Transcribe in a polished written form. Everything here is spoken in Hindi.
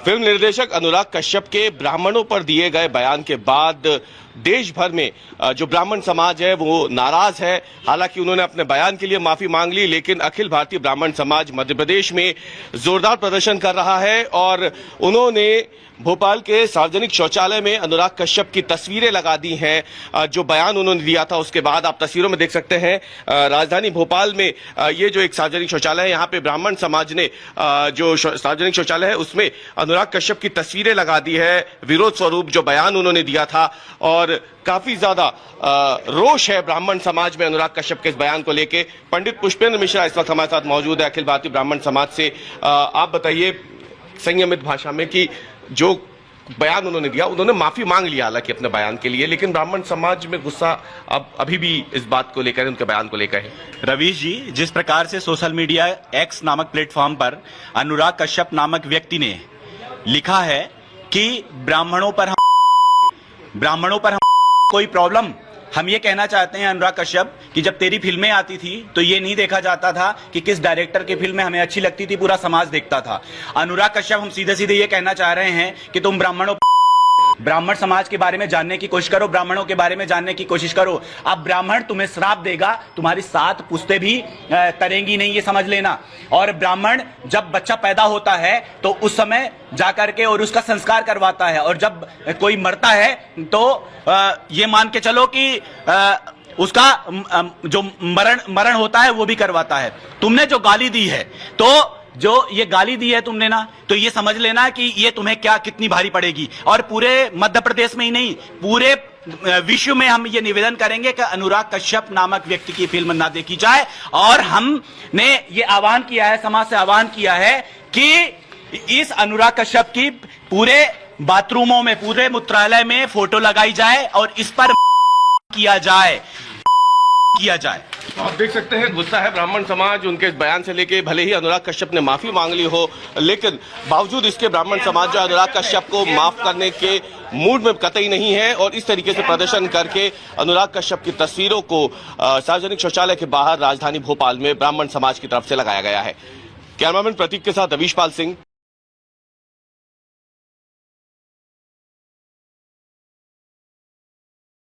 फिल्म निर्देशक अनुराग कश्यप के ब्राह्मणों पर दिए गए बयान के बाद देश भर में जो ब्राह्मण समाज है वो नाराज है। हालांकि उन्होंने अपने बयान के लिए माफी मांग ली, लेकिन अखिल भारतीय ब्राह्मण समाज मध्य प्रदेश में जोरदार प्रदर्शन कर रहा है और उन्होंने भोपाल के सार्वजनिक शौचालय में अनुराग कश्यप की तस्वीरें लगा दी हैं। जो बयान उन्होंने दिया था उसके बाद आप तस्वीरों में देख सकते हैं राजधानी भोपाल में ये जो एक सार्वजनिक शौचालय है, यहाँ पे ब्राह्मण समाज ने जो सार्वजनिक शौचालय है उसमें अनुराग कश्यप की तस्वीरें लगा दी है, विरोध स्वरूप जो बयान उन्होंने दिया था। और काफी ज्यादा रोष है ब्राह्मण समाज में अनुराग कश्यप के इस बयान को लेके। पंडित पुष्पेंद्र मिश्रा इस वक्त हमारे साथ मौजूद है अखिल भारतीय ब्राह्मण समाज से। आप बताइए संयमित भाषा में कि जो बयान उन्होंने दिया, उन्होंने माफी मांग लिया हालांकि अपने बयान के लिए, लेकिन ब्राह्मण समाज में गुस्सा अब अभी भी इस बात को लेकर, उनके बयान को लेकर है। रवीश जी, जिस प्रकार से सोशल मीडिया एक्स नामक प्लेटफॉर्म पर अनुराग कश्यप नामक व्यक्ति ने लिखा है कि ब्राह्मणों पर हम कोई प्रॉब्लम, हम ये कहना चाहते हैं अनुराग कश्यप कि जब तेरी फिल्में आती थी तो ये नहीं देखा जाता था कि किस डायरेक्टर की फिल्में हमें अच्छी लगती थी, पूरा समाज देखता था। अनुराग कश्यप, हम सीधे सीधे ये कहना चाह रहे हैं कि तुम ब्राह्मण समाज के बारे में जानने की कोशिश करो, ब्राह्मणों के बारे में जानने की कोशिश करो। अब ब्राह्मण तुम्हें श्राप देगा, तुम्हारी 7 पुश्तें भी तरेंगी नहीं, ये समझ लेना। और ब्राह्मण जब बच्चा पैदा होता है तो उस समय जाकर के और उसका संस्कार करवाता है, और जब कोई मरता है तो ये मान के चलो कि उसका जो मरण होता है वो भी करवाता है। तुमने जो गाली दी है, तो जो ये गाली दी है तुमने ना, तो ये समझ लेना कि ये तुम्हें क्या कितनी भारी पड़ेगी। और पूरे मध्य प्रदेश में ही नहीं, पूरे विश्व में हम ये निवेदन करेंगे कि अनुराग कश्यप नामक व्यक्ति की फिल्म ना देखी जाए। और हमने ये आह्वान किया है, समाज से आह्वान किया है कि इस अनुराग कश्यप की पूरे बाथरूमों में, पूरे मूत्रालय में फोटो लगाई जाए और इस पर किया जाए। आप देख सकते हैं गुस्सा है ब्राह्मण समाज उनके इस बयान से लेके। भले ही अनुराग कश्यप ने माफी मांग ली हो, लेकिन बावजूद इसके ब्राह्मण समाज जो अनुराग कश्यप को माफ करने के मूड में कतई नहीं है और इस तरीके से प्रदर्शन करके अनुराग कश्यप की तस्वीरों को सार्वजनिक शौचालय के बाहर राजधानी भोपाल में ब्राह्मण समाज की तरफ से लगाया गया है। कैमरामैन प्रतीक के साथ रवीश पाल सिंह।